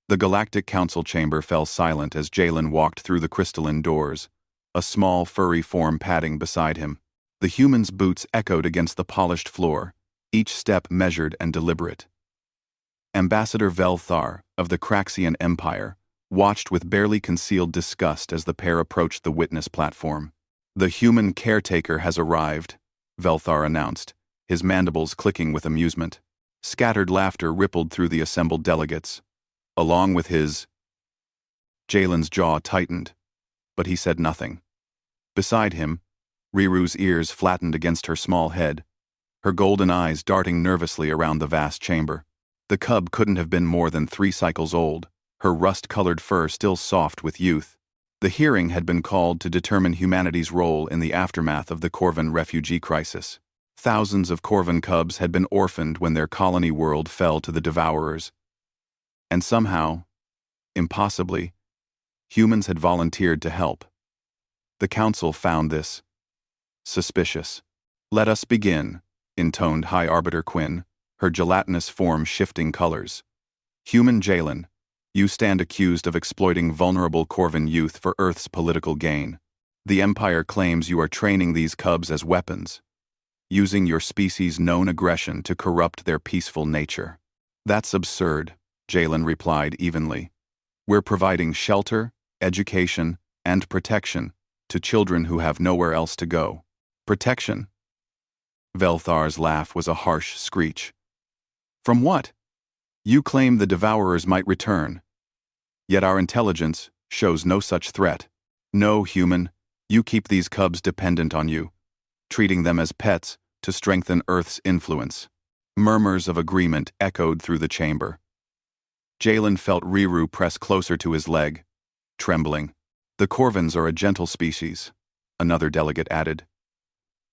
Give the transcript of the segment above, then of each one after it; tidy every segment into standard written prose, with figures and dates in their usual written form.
The Galactic Council chamber fell silent as Jalen walked through the crystalline doors, a small, furry form padding beside him. The human's boots echoed against the polished floor, each step measured and deliberate. Ambassador Velthar, of the Craxian Empire, watched with barely concealed disgust as the pair approached the witness platform. "The human caretaker has arrived," Velthar announced, his mandibles clicking with amusement. Scattered laughter rippled through the assembled delegates. Along with his... Jalen's jaw tightened, but he said nothing. Beside him, Riru's ears flattened against her small head, her golden eyes darting nervously around the vast chamber. The cub couldn't have been more than 3 cycles old, her rust-colored fur still soft with youth. The hearing had been called to determine humanity's role in the aftermath of the Corvan refugee crisis. Thousands of Corvan cubs had been orphaned when their colony world fell to the Devourers. And somehow, impossibly, humans had volunteered to help. The council found this suspicious. "Let us begin," intoned High Arbiter Quinn, her gelatinous form shifting colors. "Human Jalen, you stand accused of exploiting vulnerable Corvan youth for Earth's political gain. The Empire claims you are training these cubs as weapons, using your species' known aggression to corrupt their peaceful nature." "That's absurd," Jalen replied evenly. "We're providing shelter, education, and protection to children who have nowhere else to go." "Protection?" Velthar's laugh was a harsh screech. "From what? You claim the Devourers might return. Yet our intelligence shows no such threat. No, human, you keep these cubs dependent on you, treating them as pets to strengthen Earth's influence." Murmurs of agreement echoed through the chamber. Jalen felt Riru press closer to his leg, trembling. "The Corvans are a gentle species," another delegate added.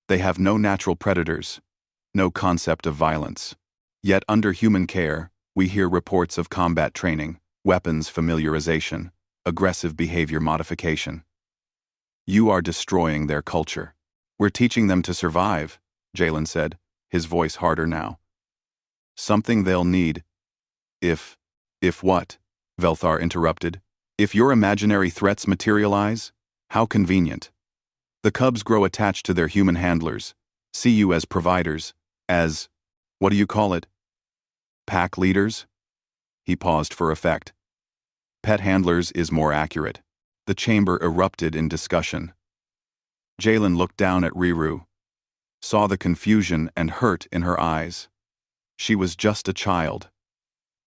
"They have no natural predators, no concept of violence. Yet under human care, we hear reports of combat training, weapons familiarization, aggressive behavior modification. You are destroying their culture." "We're teaching them to survive," Jalen said, his voice harder now. "Something they'll need. If what?" Velthar interrupted. "If your imaginary threats materialize, how convenient. The cubs grow attached to their human handlers, see you as providers, as, what do you call it? Pack leaders?" He paused for effect. "Pet handlers is more accurate." The chamber erupted in discussion. Jalen looked down at Riru, saw the confusion and hurt in her eyes. She was just a child,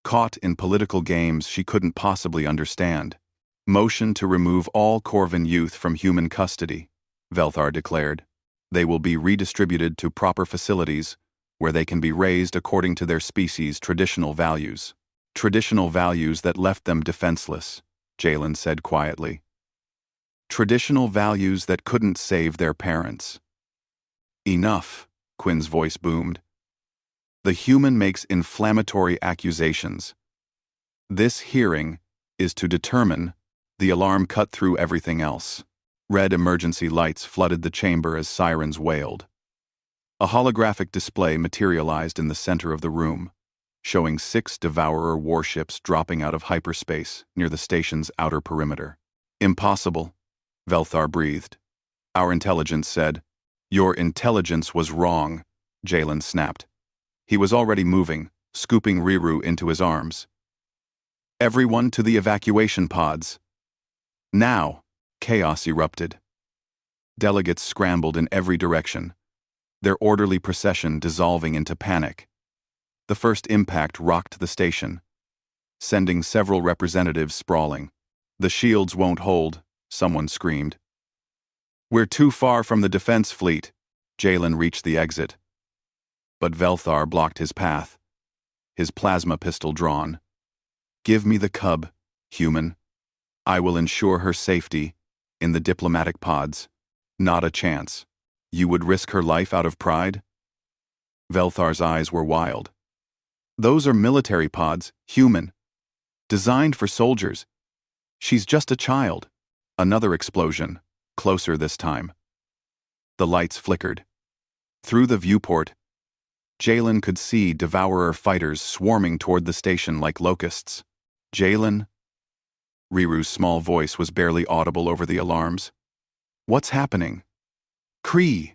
caught in political games she couldn't possibly understand. "Motion to remove all Corvan youth from human custody," Velthar declared. "They will be redistributed to proper facilities where they can be raised according to their species' traditional values." "Traditional values that left them defenseless," Jalen said quietly. "Traditional values that couldn't save their parents." "Enough," Quinn's voice boomed. "The human makes inflammatory accusations. This hearing is to determine." The alarm cut through everything else. Red emergency lights flooded the chamber as sirens wailed. A holographic display materialized in the center of the room, showing 6 Devourer warships dropping out of hyperspace near the station's outer perimeter. "Impossible," Velthar breathed. "Our intelligence said." "Your intelligence was wrong," Jalen snapped. He was already moving, scooping Riru into his arms. "Everyone to the evacuation pods." "Now!" Chaos erupted. Delegates scrambled in every direction, their orderly procession dissolving into panic. The first impact rocked the station, sending several representatives sprawling. "The shields won't hold," someone screamed. "We're too far from the defense fleet." Jalen reached the exit, but Velthar blocked his path, his plasma pistol drawn. "Give me the cub, human. I will ensure her safety in the diplomatic pods." "Not a chance. You would risk her life out of pride?" Velthar's eyes were wild. "Those are military pods, human. Designed for soldiers. She's just a child." Another explosion, closer this time. The lights flickered. Through the viewport, Jalen could see Devourer fighters swarming toward the station like locusts. Jalen? Riru's small voice was barely audible over the alarms. What's happening? Kree!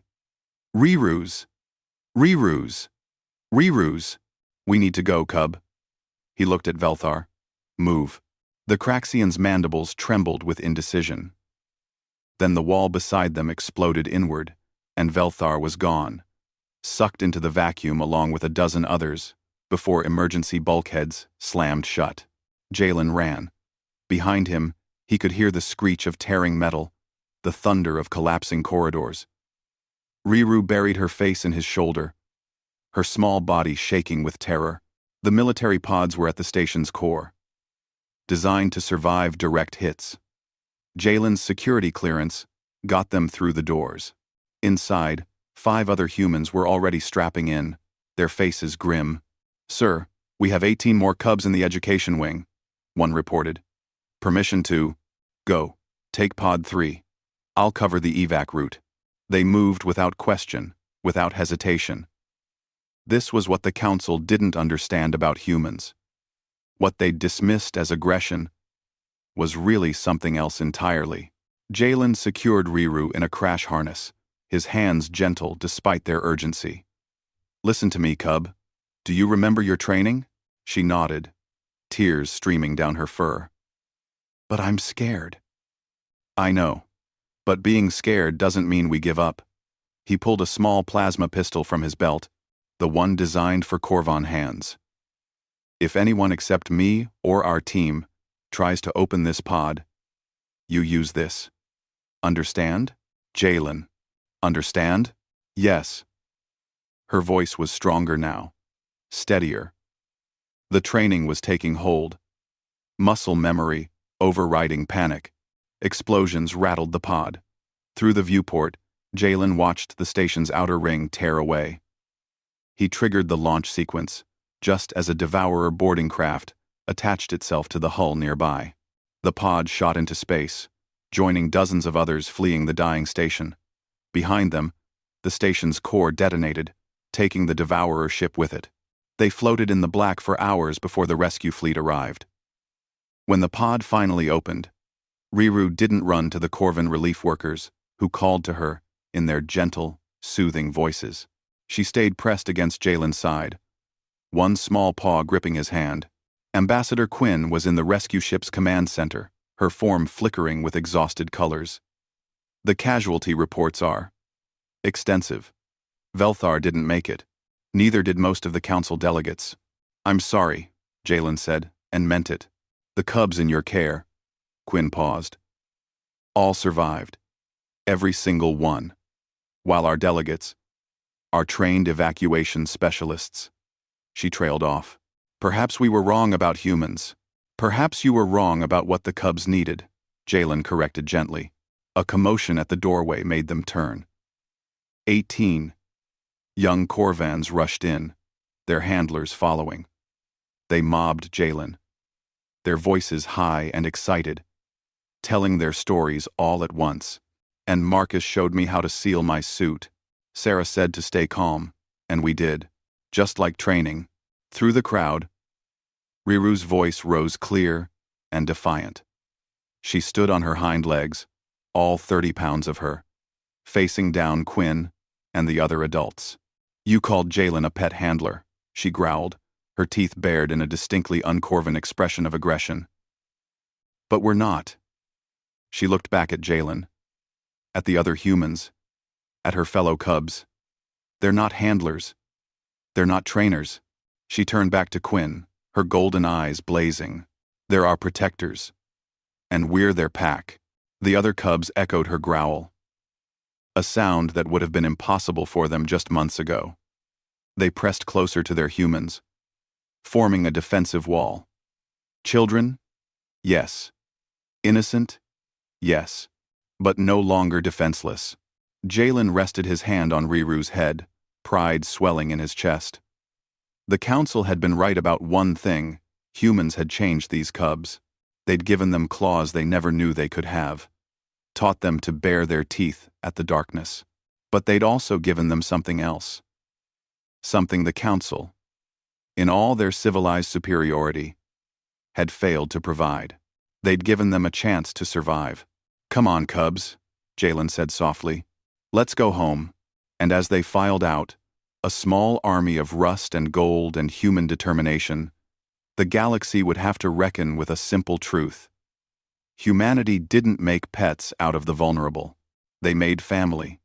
Riru's! Riru's! Riru's! We need to go, Cub. He looked at Velthar. Move. The Craxian's mandibles trembled with indecision. Then the wall beside them exploded inward, and Velthar was gone, sucked into the vacuum along with a dozen others, before emergency bulkheads slammed shut. Jalen ran. Behind him, he could hear the screech of tearing metal, the thunder of collapsing corridors. Riru buried her face in his shoulder, her small body shaking with terror. The military pods were at the station's core, designed to survive direct hits. Jalen's security clearance got them through the doors. Inside, 5 other humans were already strapping in, their faces grim. Sir, we have 18 more Cubs in the education wing, one reported. Permission to go. Take pod 3. I'll cover the evac route. They moved without question, without hesitation. This was what the Council didn't understand about humans. What they dismissed as aggression was really something else entirely. Jalen secured Riru in a crash harness, his hands gentle despite their urgency. Listen to me, Cub. Do you remember your training? She nodded, tears streaming down her fur. But I'm scared. I know. But being scared doesn't mean we give up. He pulled a small plasma pistol from his belt, the one designed for Korvan hands. If anyone except me or our team tries to open this pod, you use this. Understand? Jalen. Understand? Yes. Her voice was stronger now, steadier. The training was taking hold. Muscle memory, overriding panic. Explosions rattled the pod. Through the viewport, Jalen watched the station's outer ring tear away. He triggered the launch sequence, just as a Devourer boarding craft attached itself to the hull nearby. The pod shot into space, joining dozens of others fleeing the dying station. Behind them, the station's core detonated, taking the Devourer ship with it. They floated in the black for hours before the rescue fleet arrived. When the pod finally opened, Riru didn't run to the Korvan relief workers, who called to her in their gentle, soothing voices. She stayed pressed against Jalen's side, one small paw gripping his hand. Ambassador Quinn was in the rescue ship's command center, her form flickering with exhausted colors. The casualty reports are extensive. Velthar didn't make it. Neither did most of the council delegates. I'm sorry, Jalen said, and meant it. The Cubs in your care. Quinn paused. All survived. Every single one. While our delegates are trained evacuation specialists. She trailed off. Perhaps we were wrong about humans. Perhaps you were wrong about what the Cubs needed, Jalen corrected gently. A commotion at the doorway made them turn. 18 young Korvans rushed in, their handlers following. They mobbed Jalen, their voices high and excited, telling their stories all at once. And Marcus showed me how to seal my suit. Sarah said to stay calm, and we did, just like training. Through the crowd, Riru's voice rose clear and defiant. She stood on her hind legs, all 30 pounds of her, facing down Quinn and the other adults. You called Jalen a pet handler, she growled, her teeth bared in a distinctly uncorvan expression of aggression. But we're not. She looked back at Jalen, at the other humans, at her fellow Cubs. They're not handlers. They're not trainers. She turned back to Quinn, her golden eyes blazing. They're our protectors. And we're their pack. The other Cubs echoed her growl, a sound that would have been impossible for them just months ago. They pressed closer to their humans, forming a defensive wall. Children? Yes. Innocent? Yes. But no longer defenseless. Jalen rested his hand on Riru's head, pride swelling in his chest. The council had been right about one thing: humans had changed these Cubs. They'd given them claws they never knew they could have, taught them to bare their teeth at the darkness. But they'd also given them something else. Something the council, in all their civilized superiority, had failed to provide. They'd given them a chance to survive. "Come on, cubs," Jalen said softly. "Let's go home." And as they filed out, a small army of rust and gold and human determination, the galaxy would have to reckon with a simple truth. Humanity didn't make pets out of the vulnerable. They made family.